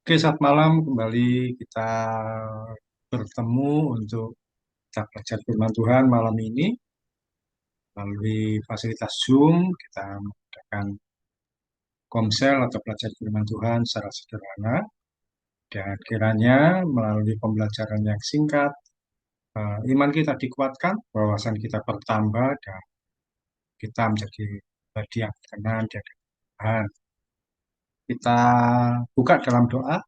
Oke, saat malam kembali kita bertemu untuk kita belajar firman Tuhan malam ini melalui fasilitas Zoom. Kita menggunakan komsel atau belajar firman Tuhan secara sederhana. Dan kiranya melalui pembelajaran yang singkat, iman kita dikuatkan, wawasan kita bertambah, dan kita menjadi pribadi yang berkenan di hadapan Tuhan. Kita buka dalam doa.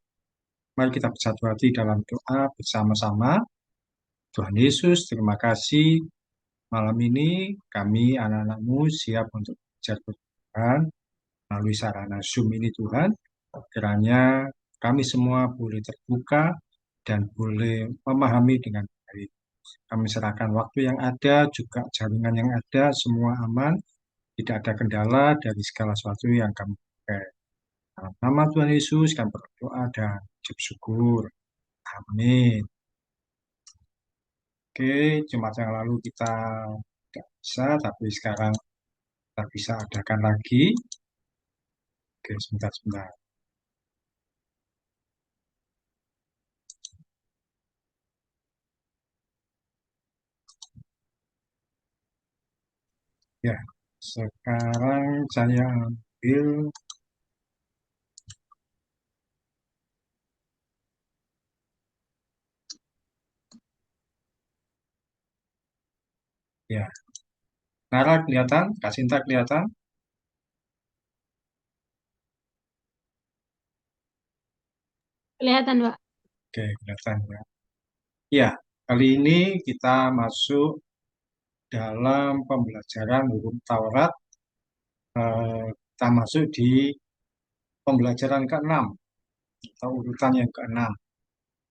Mari kita bersatu hati dalam doa bersama-sama. Tuhan Yesus, terima kasih. Malam ini kami anak-anakmu siap untuk belajar Tuhan melalui sarana Zoom ini Tuhan. Kiranya kami semua boleh terbuka dan boleh memahami dengan baik. Kami serahkan waktu yang ada, juga jaringan yang ada, semua aman. Tidak ada kendala dari segala sesuatu yang kami pakai. Dalam nama Tuhan Yesus kami berdoa dan ucap syukur. Amin. Oke, Jumat yang lalu kita tidak bisa, tapi sekarang kita bisa adakan lagi. Oke, sebentar. Ya, sekarang saya ambil, ya, Nara kelihatan, Kak Sinta kelihatan. Kelihatan, Pak. Oke, kelihatan ya. Ya, kali ini kita masuk dalam pembelajaran hukum Taurat. Kita masuk di pembelajaran ke-6 atau urutan yang ke-6.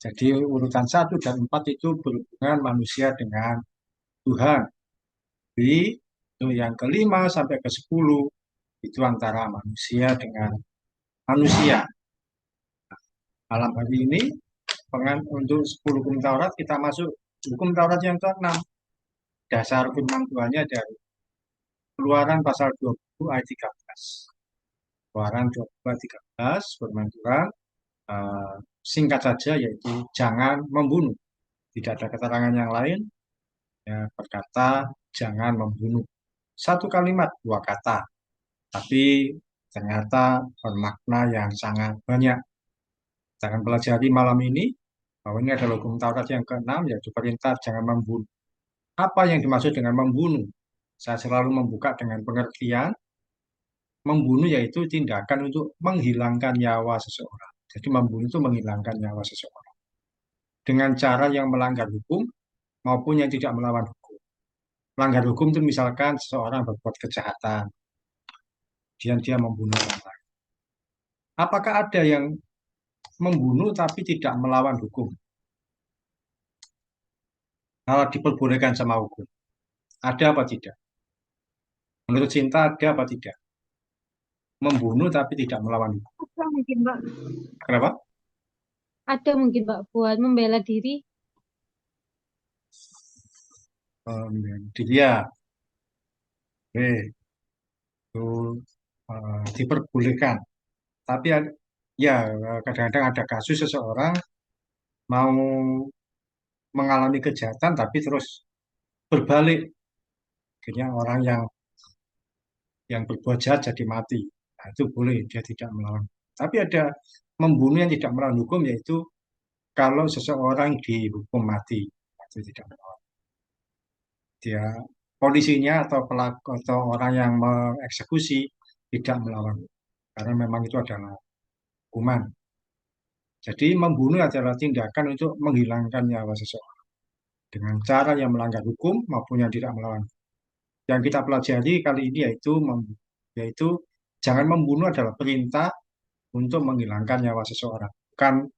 Jadi urutan 1 dan 4 itu berhubungan manusia dengan Tuhan. Di itu yang ke-5 sampai ke-10 itu antara manusia dengan manusia. Malam hari ini untuk 10 hukum Taurat kita masuk hukum Taurat yang ke-6. Dasar firman Tuhannya dari Keluaran pasal 20 ayat 13. Keluaran 20 ayat 13 firman Tuhan singkat saja yaitu jangan membunuh. Tidak ada keterangan yang lain. Ya, berkata jangan membunuh. Satu kalimat, dua kata. Tapi ternyata bermakna yang sangat banyak. Kita akan pelajari malam ini bahwa ini adalah hukum Taurat yang ke-6 yaitu perintah jangan membunuh. Apa yang dimaksud dengan membunuh? Saya selalu membuka dengan pengertian membunuh yaitu tindakan untuk menghilangkan nyawa seseorang. Jadi membunuh itu menghilangkan nyawa seseorang dengan cara yang melanggar hukum maupun yang tidak melawan hukum. Melanggar hukum itu misalkan seseorang berbuat kejahatan, dia membunuh orang lain. Apakah ada yang membunuh tapi tidak melawan hukum? Kalau diperbolehkan sama hukum, ada apa tidak? Menurut Cinta ada apa tidak? Membunuh tapi tidak melawan hukum. Ada mungkin, Pak. Kenapa? Ada mungkin, Pak, buat membela diri. Dia, itu diperbolehkan. Tapi ya kadang-kadang ada kasus seseorang mau mengalami kejahatan tapi terus berbalik. Akhirnya orang yang berbuat jahat jadi mati. Nah, itu boleh, dia tidak melawan. Tapi ada membunuh yang tidak melawan hukum, yaitu kalau seseorang dihukum mati, itu tidak melawan. Dia polisinya atau pelaku atau orang yang mengeksekusi tidak melawan, karena memang itu adalah hukuman. Jadi membunuh adalah tindakan untuk menghilangkan nyawa seseorang dengan cara yang melanggar hukum maupun yang tidak melawan. Yang kita pelajari kali ini yaitu jangan membunuh adalah perintah untuk menghilangkan nyawa seseorang. Bukan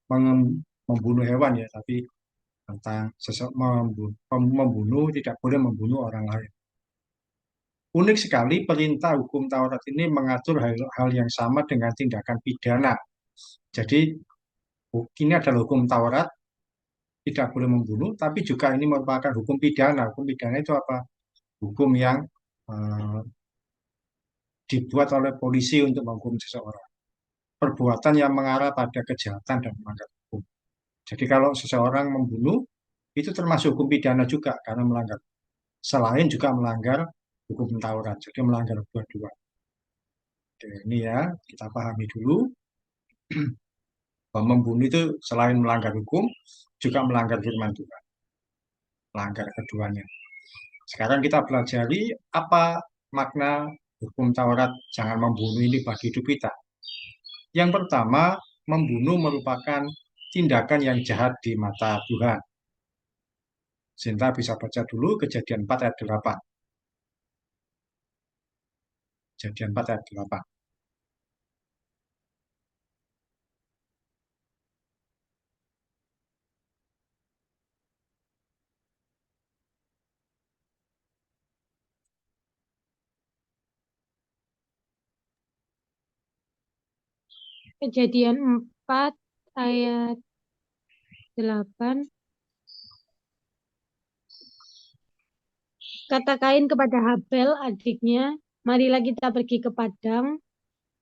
membunuh hewan ya, tapi tentang membunuh tidak boleh membunuh orang lain. Unik sekali perintah hukum Taurat ini mengatur hal yang sama dengan tindakan pidana. Jadi ini adalah hukum Taurat, tidak boleh membunuh, tapi juga ini merupakan hukum pidana. Hukum pidana itu apa? Hukum yang dibuat oleh polisi untuk menghukum seseorang. perbuatan yang mengarah pada kejahatan dan melanggar hukum. Jadi kalau seseorang membunuh, itu termasuk hukum pidana juga karena melanggar. Selain juga melanggar hukum Taurat, jadi melanggar dua-dua. Oke, ini ya, kita pahami dulu bahwa membunuh itu selain melanggar hukum, juga melanggar firman Tuhan, melanggar keduanya. Sekarang kita pelajari apa makna hukum Taurat jangan membunuh ini bagi hidup kita. Yang pertama, membunuh merupakan tindakan yang jahat di mata Tuhan. Sinta bisa baca dulu Kejadian 4 ayat 8. Kejadian 4 ayat 8. Kejadian 4 ayat 8. Kata Kain kepada Habel adiknya, marilah kita pergi ke padang.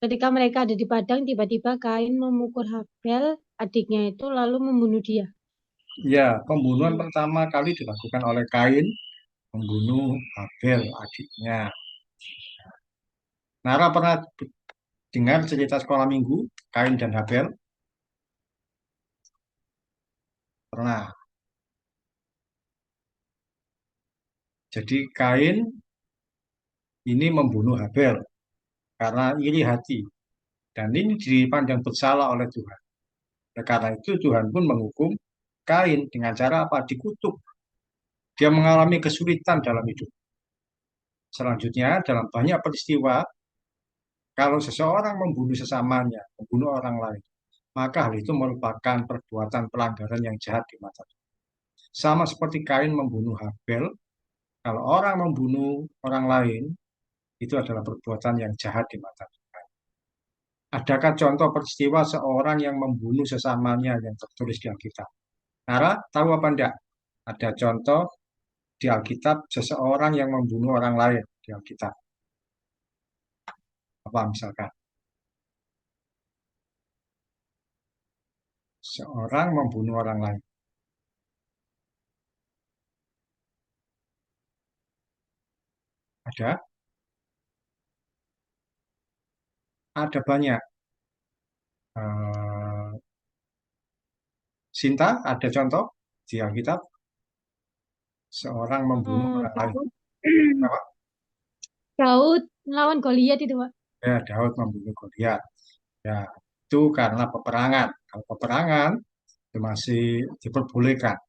Ketika mereka ada di padang, tiba-tiba Kain memukul Habel adiknya itu lalu membunuh dia. Ya, pembunuhan pertama kali dilakukan oleh Kain, membunuh Habel adiknya. Nara pernah dengar cerita sekolah minggu, Kain dan Habel? Pernah. Jadi Kain ini membunuh Habel karena iri hati. Dan ini dipandang bersalah oleh Tuhan. Oleh karena itu Tuhan pun menghukum Kain dengan cara apa? Dikutuk. Dia mengalami kesulitan dalam hidup. Selanjutnya dalam banyak peristiwa, kalau seseorang membunuh sesamanya, membunuh orang lain, maka hal itu merupakan perbuatan pelanggaran yang jahat di mata Tuhan. Sama seperti Kain membunuh Habel, kalau orang membunuh orang lain, itu adalah perbuatan yang jahat di mata Tuhan. Adakah contoh peristiwa seorang yang membunuh sesamanya yang tertulis di Alkitab? Nara, tahu apa enggak? Ada contoh di Alkitab seseorang yang membunuh orang lain di Alkitab. Apa misalkan? Seorang membunuh orang lain. Ada? Ada banyak. Eh, Sinta, ada contoh di Alkitab seorang membunuh orang lain. Daud, Apa? Daud melawan Goliat itu, Pak. Ya, Daud membunuh Goliat. Ya, itu karena peperangan. Kalau peperangan itu masih diperbolehkan.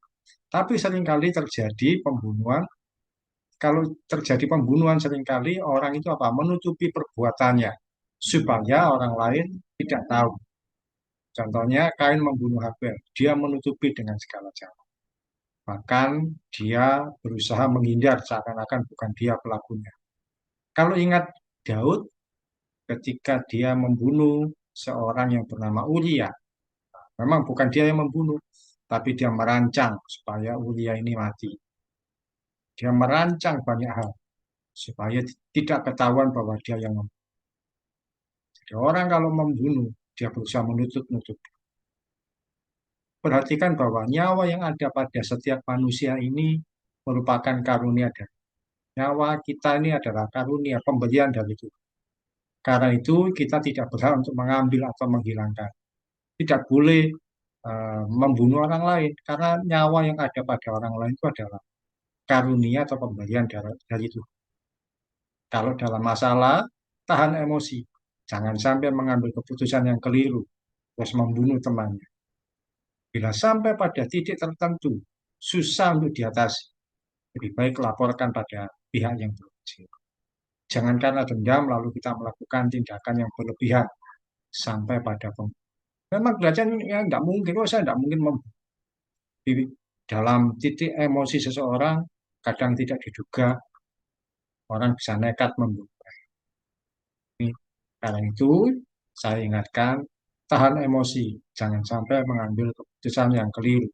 Tapi seringkali terjadi pembunuhan. Kalau terjadi pembunuhan seringkali orang itu apa? Menutupi perbuatannya supaya orang lain tidak tahu. Contohnya Kain membunuh Habel, dia menutupi dengan segala cara. Bahkan dia berusaha menghindar seakan-akan bukan dia pelakunya. Kalau ingat Daud ketika dia membunuh seorang yang bernama Uria, memang bukan dia yang membunuh, tapi dia merancang supaya Uria ini mati. Dia merancang banyak hal supaya tidak ketahuan bahwa dia yang membunuh. Jadi orang kalau membunuh, dia berusaha menutup-nutup. Perhatikan bahwa nyawa yang ada pada setiap manusia ini merupakan karunia dari nyawa kita ini adalah karunia pemberian dari Tuhan. Karena itu kita tidak berhak untuk mengambil atau menghilangkan. Tidak boleh membunuh orang lain karena nyawa yang ada pada orang lain itu adalah karunia atau pemberian dari Tuhan. Kalau dalam masalah, tahan emosi. Jangan sampai mengambil keputusan yang keliru, terus membunuh temannya. Bila sampai pada titik tertentu, susah untuk diatasi. Lebih baik laporkan pada pihak yang berwajib. Jangan karena dendam lalu kita melakukan tindakan yang berlebihan sampai pada pembunuhan. Memang belajar ya nggak mungkin, oh saya nggak mungkin membunuh. Dalam titik emosi seseorang, kadang tidak diduga orang bisa nekat membunuh. Karena itu, saya ingatkan, tahan emosi, jangan sampai mengambil keputusan yang keliru.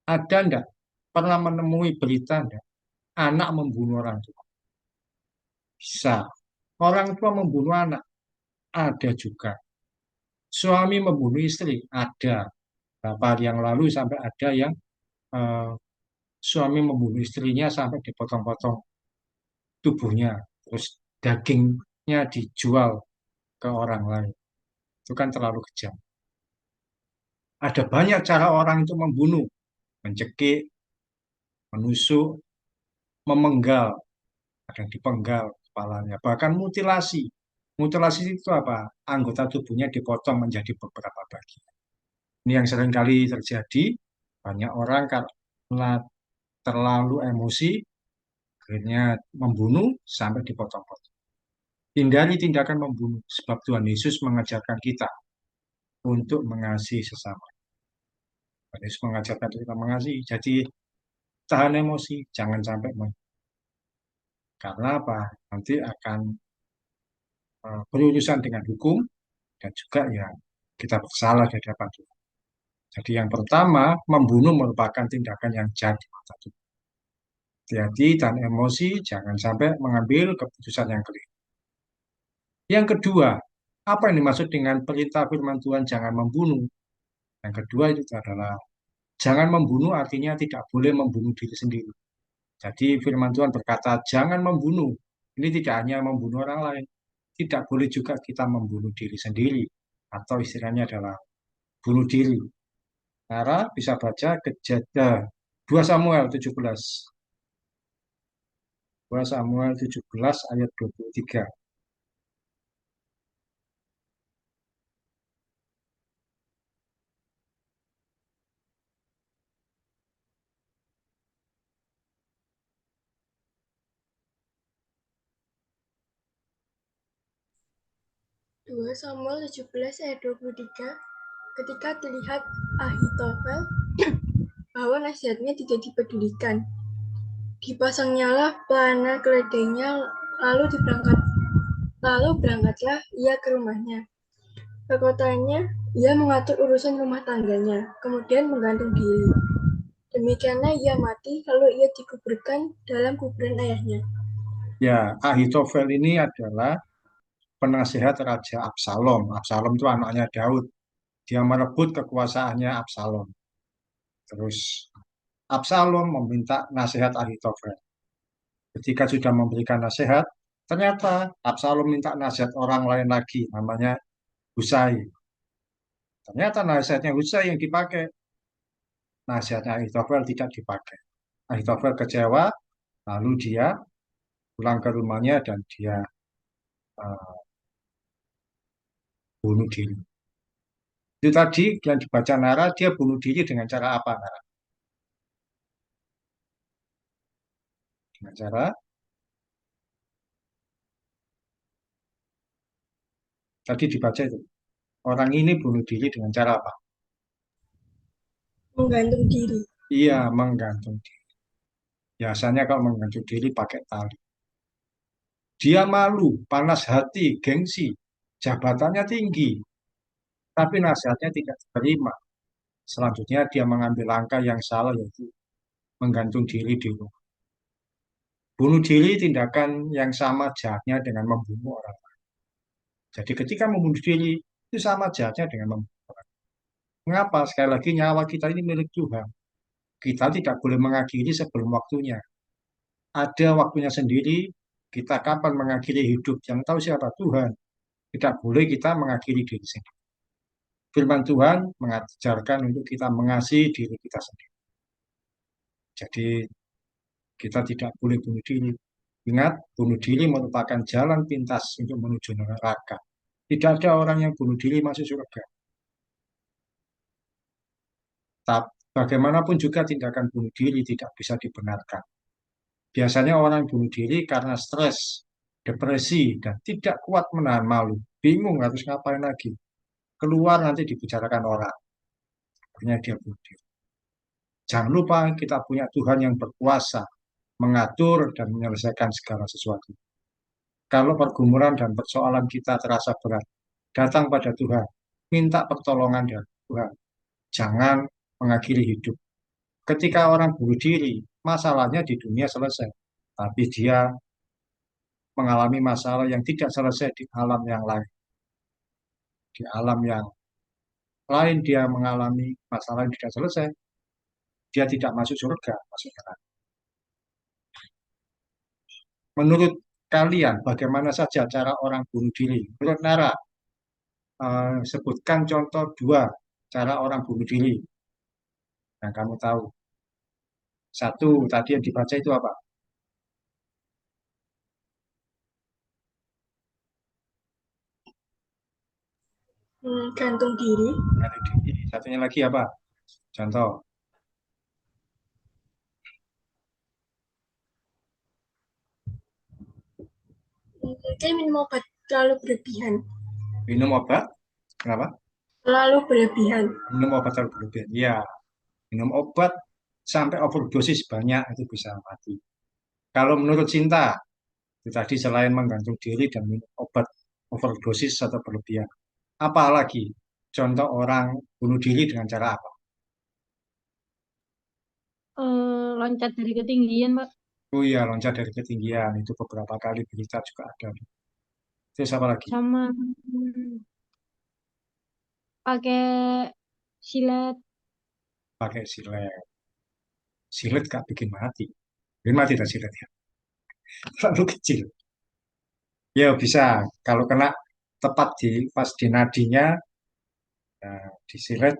Ada enggak pernah menemui berita enggak anak membunuh orang tua? Bisa. Orang tua membunuh anak. Ada juga suami membunuh istri, ada. Beberapa hari yang lalu sampai ada yang eh, suami membunuh istrinya sampai dipotong-potong tubuhnya, terus dagingnya dijual ke orang lain. Itu kan terlalu kejam. Ada banyak cara orang itu membunuh, mencekik, menusuk, memenggal, ada yang dipenggal kepalanya, bahkan mutilasi. Mutilasi itu apa? Anggota tubuhnya dipotong menjadi beberapa bagian. Ini yang sering kali terjadi. Banyak orang karena terlalu emosi, akhirnya membunuh sampai dipotong-potong. Hindari tindakan membunuh, sebab Tuhan Yesus mengajarkan kita untuk mengasihi sesama. Tuhan Yesus mengajarkan kita mengasihi. Jadi tahan emosi, jangan sampai karena apa? Nanti akan berurusan dengan hukum dan juga ya kita bersalah di hadapan Tuhan. Jadi yang pertama, membunuh merupakan tindakan yang jahat di mata Tuhan. Hati-hati dan emosi, jangan sampai mengambil keputusan yang keliru. Yang kedua, apa yang dimaksud dengan perintah firman Tuhan jangan membunuh? Yang kedua itu adalah jangan membunuh artinya tidak boleh membunuh diri sendiri. Jadi firman Tuhan berkata jangan membunuh. Ini tidak hanya membunuh orang lain, tidak boleh juga kita membunuh diri sendiri atau istilahnya adalah bunuh diri. Cara bisa baca Kejadian 2 Samuel 17. 2 Samuel 17 ayat 23. 2 Samuel 17 ayat 23, ketika dilihat Ahitofel bahwa nasihatnya tidak dipedulikan, dipasangnyalah pelana keledainya, lalu berangkatlah ia ke rumahnya. Ke kotanya, ia mengatur urusan rumah tangganya, kemudian menggantung diri. Demikianlah ia mati, lalu ia dikuburkan dalam kuburan ayahnya. Ya, Ahitofel ini adalah penasihat Raja Absalom. Absalom itu anaknya Daud. Dia merebut kekuasaannya Absalom. Terus Absalom meminta nasihat Ahitofel. Ketika sudah memberikan nasihat, ternyata Absalom minta nasihat orang lain lagi, namanya Husai. Ternyata nasihatnya Husai yang dipakai, nasihatnya Ahitofel tidak dipakai. Ahitofel kecewa, lalu dia pulang ke rumahnya dan dia uh, bunuh diri. Itu tadi yang dibaca Nara, dia bunuh diri dengan cara apa, Nara? Dengan cara, tadi dibaca itu. Orang ini bunuh diri dengan cara apa? Menggantung diri. Iya, menggantung diri. Biasanya kalau menggantung diri pakai tali. Dia malu, panas hati, gengsi, jabatannya tinggi, tapi nasihatnya tidak diterima. Selanjutnya dia mengambil langkah yang salah yaitu menggantung diri di rumah. Bunuh diri tindakan yang sama jahatnya dengan membunuh orang. Jadi ketika membunuh diri itu sama jahatnya dengan membunuh orang. Mengapa? Sekali lagi nyawa kita ini milik Tuhan. Kita tidak boleh mengakhiri sebelum waktunya. Ada waktunya sendiri, kita kapan mengakhiri hidup yang tahu siapa Tuhan. Tidak boleh kita mengakhiri diri sendiri. Firman Tuhan mengajarkan untuk kita mengasihi diri kita sendiri. Jadi kita tidak boleh bunuh diri. Ingat, bunuh diri merupakan jalan pintas untuk menuju neraka. Tidak ada orang yang bunuh diri masuk surga. Tapi bagaimanapun juga tindakan bunuh diri tidak bisa dibenarkan. Biasanya orang bunuh diri karena stres, depresi, dan tidak kuat menahan malu. Bingung harus ngapain lagi. Keluar nanti dibicarakan orang. Akhirnya dia bunuh diri. Jangan lupa kita punya Tuhan yang berkuasa mengatur dan menyelesaikan segala sesuatu. Kalau pergumulan dan persoalan kita terasa berat, datang pada Tuhan, minta pertolongan dari Tuhan. Jangan mengakhiri hidup. Ketika orang bunuh diri, masalahnya di dunia selesai. Tapi dia mengalami masalah yang tidak selesai di alam yang lain. di alam yang lain dia mengalami masalah yang tidak selesai, dia tidak masuk surga, masuk neraka. Menurut kalian, bagaimana saja cara orang bunuh diri? Menurut Nara, sebutkan contoh dua cara orang bunuh diri yang kamu tahu. Satu, tadi yang dibaca itu apa? Gantung diri. Gantung diri. Satunya lagi apa? Contoh, Mungkin minum obat terlalu berlebihan. minum obat. Kenapa? Terlalu berlebihan. Minum obat terlalu berlebihan. Iya, minum obat sampai overdosis banyak itu bisa mati. Kalau menurut Cinta, itu tadi selain menggantung diri dan minum obat overdosis atau berlebihan, apa lagi? Contoh orang bunuh diri dengan cara apa? Loncat dari ketinggian, Pak. Oh iya, loncat dari ketinggian. Itu beberapa kali berita juga ada. Terus apa lagi? Sama pakai silet. Pakai silet. Silet gak bikin mati. Bikin mati tak silet ya? Terlalu kecil. Ya bisa. Kalau kena tepat di pas di nadinya, disilet,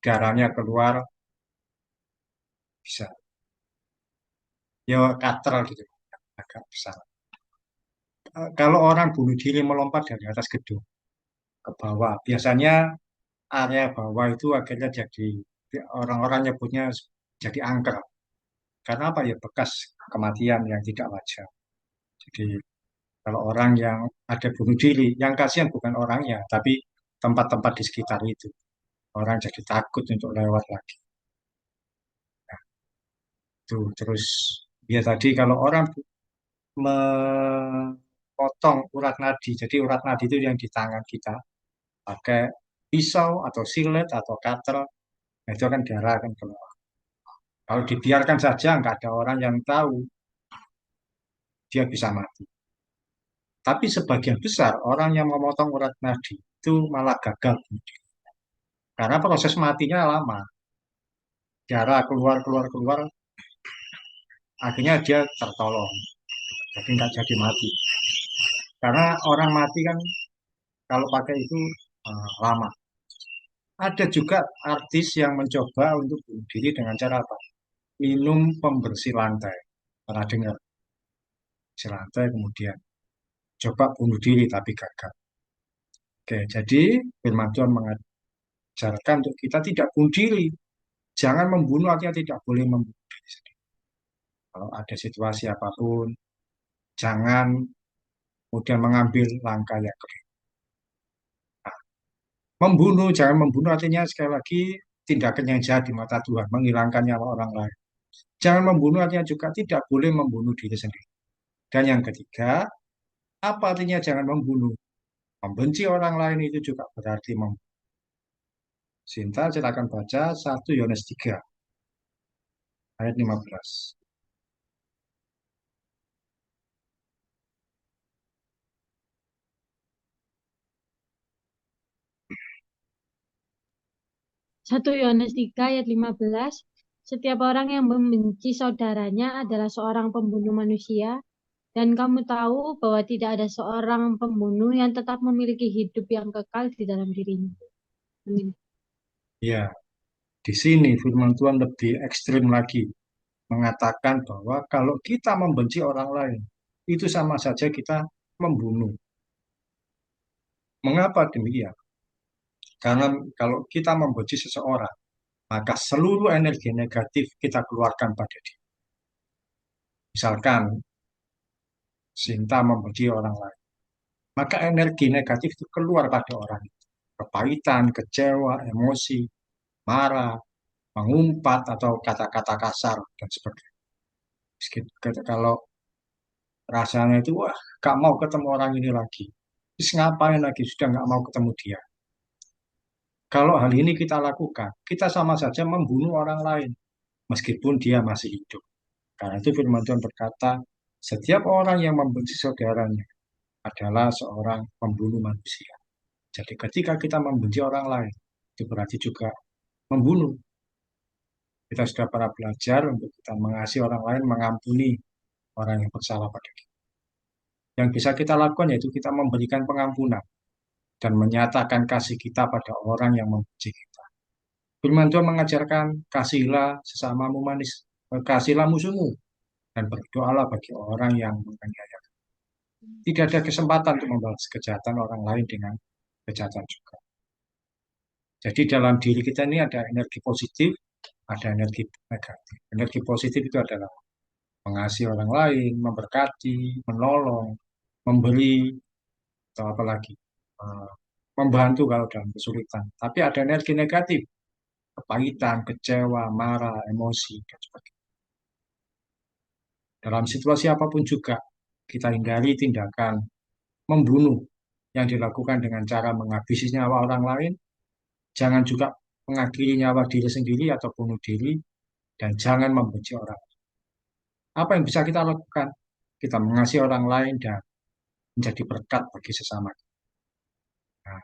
darahnya keluar, bisa. Ya kater gitu. Agak besar. Kalau orang bunuh diri melompat dari atas gedung ke bawah, biasanya area bawah itu akhirnya jadi orang-orang nyebutnya jadi angker. Karena apa ya bekas kematian yang tidak wajar. Jadi kalau orang yang ada bunuh diri, yang kasihan bukan orangnya, tapi tempat-tempat di sekitar itu. Orang jadi takut untuk lewat lagi. Tuh, terus ya tadi kalau orang memotong urat nadi, jadi urat nadi itu yang di tangan kita pakai pisau atau silet atau cutter, nah itu kan darah akan keluar. Kalau dibiarkan saja nggak ada orang yang tahu, dia bisa mati. Tapi sebagian besar orang yang memotong urat nadi itu malah gagal. Karena proses matinya lama. Darah keluar, keluar, keluar, akhirnya dia tertolong. Jadi nggak jadi mati. Karena orang mati kan kalau pakai itu lama. Ada juga artis yang mencoba untuk bunuh diri dengan cara apa? Minum pembersih lantai. Pernah dengar? Pembersih lantai kemudian coba bunuh diri tapi gagal. Oke, jadi firman Tuhan mengajarkan untuk kita tidak bunuh diri. Jangan membunuh, artinya tidak boleh membunuh diri sendiri. Kalau ada situasi apapun, jangan kemudian mengambil langkah yang keliru. Nah, membunuh, jangan membunuh artinya sekali lagi tindakan yang jahat di mata Tuhan, menghilangkan nyawa orang lain. Jangan membunuh artinya juga tidak boleh membunuh diri sendiri. Dan yang ketiga, apa artinya jangan membunuh? Membenci orang lain itu juga berarti membunuh. Sinta silakan baca 1 Yohanes 3 ayat 15. 1 Yohanes 3 ayat 15. Setiap orang yang membenci saudaranya adalah seorang pembunuh manusia, dan kamu tahu bahwa tidak ada seorang pembunuh yang tetap memiliki hidup yang kekal di dalam dirinya. Amin. Ya, di sini firman Tuhan lebih ekstrim lagi, mengatakan bahwa kalau kita membenci orang lain, itu sama saja kita membunuh. Mengapa demikian? Karena kalau kita membenci seseorang, maka seluruh energi negatif kita keluarkan pada dia. Misalkan Sinta membenci orang lain, maka energi negatif itu keluar pada orang itu. Kepahitan, kecewa, emosi, marah, mengumpat, atau kata-kata kasar, dan sebagainya. Kalau rasanya itu, wah, gak mau ketemu orang ini lagi. Terus ngapain lagi, sudah gak mau ketemu dia. Kalau hal ini kita lakukan, kita sama saja membunuh orang lain, meskipun dia masih hidup. Karena itu firman Tuhan berkata, setiap orang yang membenci saudaranya adalah seorang pembunuh manusia. Jadi ketika kita membenci orang lain, itu berarti juga membunuh. Kita sudah pernah belajar untuk kita mengasihi orang lain, mengampuni orang yang bersalah pada kita. Yang bisa kita lakukan yaitu kita memberikan pengampunan dan menyatakan kasih kita pada orang yang membenci kita. Firman Tuhan mengajarkan, kasihilah sesamamu manis, kasihilah musuhmu, dan berdoalah bagi orang yang menganiaya. Tidak ada kesempatan untuk membalas kejahatan orang lain dengan kejahatan juga. Jadi dalam diri kita ini ada energi positif, ada energi negatif. Energi positif itu adalah mengasihi orang lain, memberkati, menolong, memberi, atau apalagi membantu kalau dalam kesulitan. Tapi ada energi negatif, kepahitan, kecewa, marah, emosi, dan sebagainya. Dalam situasi apapun juga, kita hindari tindakan membunuh yang dilakukan dengan cara menghabisi nyawa orang lain. Jangan juga mengakhiri nyawa diri sendiri atau bunuh diri, dan jangan membenci orang. Apa yang bisa kita lakukan? Kita mengasihi orang lain dan menjadi berkat bagi sesama. Nah,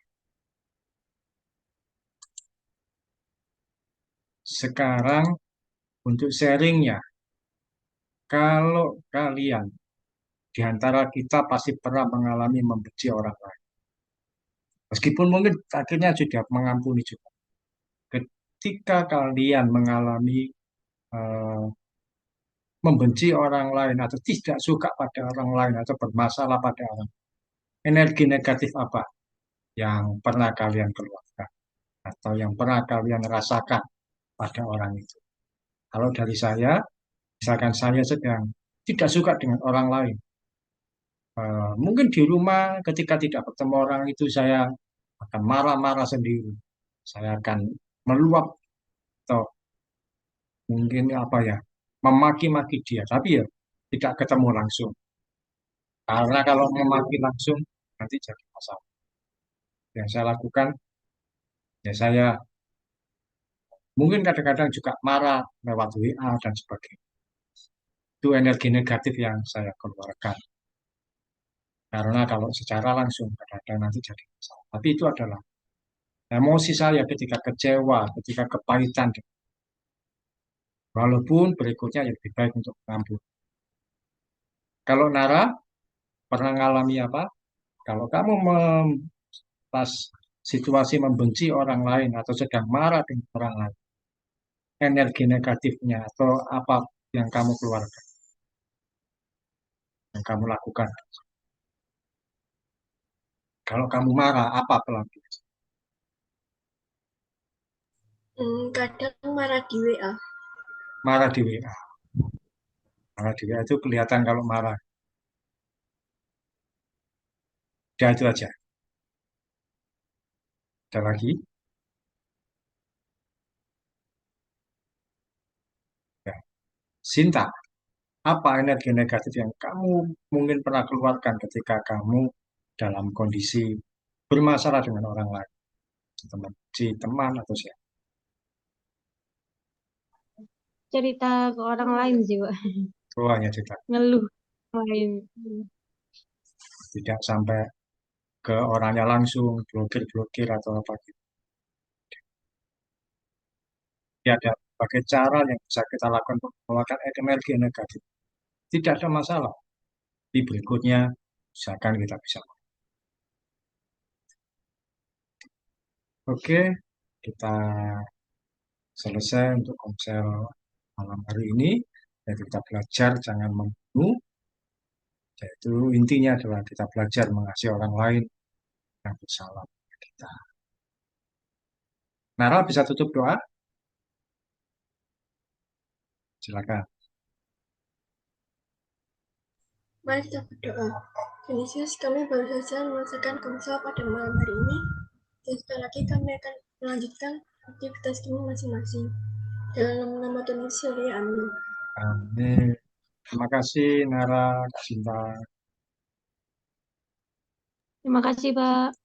sekarang untuk sharingnya, kalau kalian di antara kita pasti pernah mengalami membenci orang lain. Meskipun mungkin akhirnya sudah mengampuni juga. Ketika kalian mengalami eh, membenci orang lain atau tidak suka pada orang lain atau bermasalah pada orang, energi negatif apa yang pernah kalian keluarkan atau yang pernah kalian rasakan pada orang itu? Kalau dari saya, misalkan saya sedang tidak suka dengan orang lain, mungkin di rumah ketika tidak bertemu orang itu saya akan marah-marah sendiri. Saya akan meluap atau mungkin apa ya, memaki-maki dia. Tapi ya tidak ketemu langsung. Karena kalau memaki langsung nanti jadi masalah. Yang saya lakukan, ya saya mungkin kadang-kadang juga marah lewat WA dan sebagainya. Itu energi negatif yang saya keluarkan. Karena kalau secara langsung kadang-kadang nanti jadi masalah. Tapi itu adalah emosi saya ketika kecewa, ketika kepahitan. Walaupun berikutnya ya lebih baik untuk mengampuni. Kalau Nara pernah ngalami apa? Kalau kamu pas situasi membenci orang lain atau sedang marah dengan orang lain, energi negatifnya atau apa yang kamu keluarkan, yang kamu lakukan. Kalau kamu marah, apa pelampiasan? Kadang marah di WA. Marah di WA. Marah di WA itu kelihatan kalau marah. Ya itu aja. Ada lagi? Ya. Sinta, apa energi negatif yang kamu mungkin pernah keluarkan ketika kamu dalam kondisi bermasalah dengan orang lain? Teman, si teman atau siapa? Cerita ke orang lain sih, Pak. Oh, hanya cerita. Ngeluh lain. Tidak sampai ke orangnya langsung, blokir-blokir atau apa gitu. Ya, ada berbagai cara yang bisa kita lakukan untuk mengeluarkan energi negatif. Tidak ada masalah. Di berikutnya, misalkan kita bisa. Oke, kita selesai untuk konser malam hari ini. Jadi kita belajar jangan membunuh. Yaitu intinya adalah kita belajar mengasihi orang lain yang bersalah pada kita. Nara bisa tutup doa? Silakan. Mari kita berdoa. Tuhan Yesus, kami baru saja menyelesaikan komsel pada malam hari ini. Dan sekali lagi kami akan melanjutkan aktivitas kami masing-masing. Dalam nama Tuhan Yesus, ya amin. Amin. Terima kasih Nara, Kak Sinta. Terima kasih, Pak.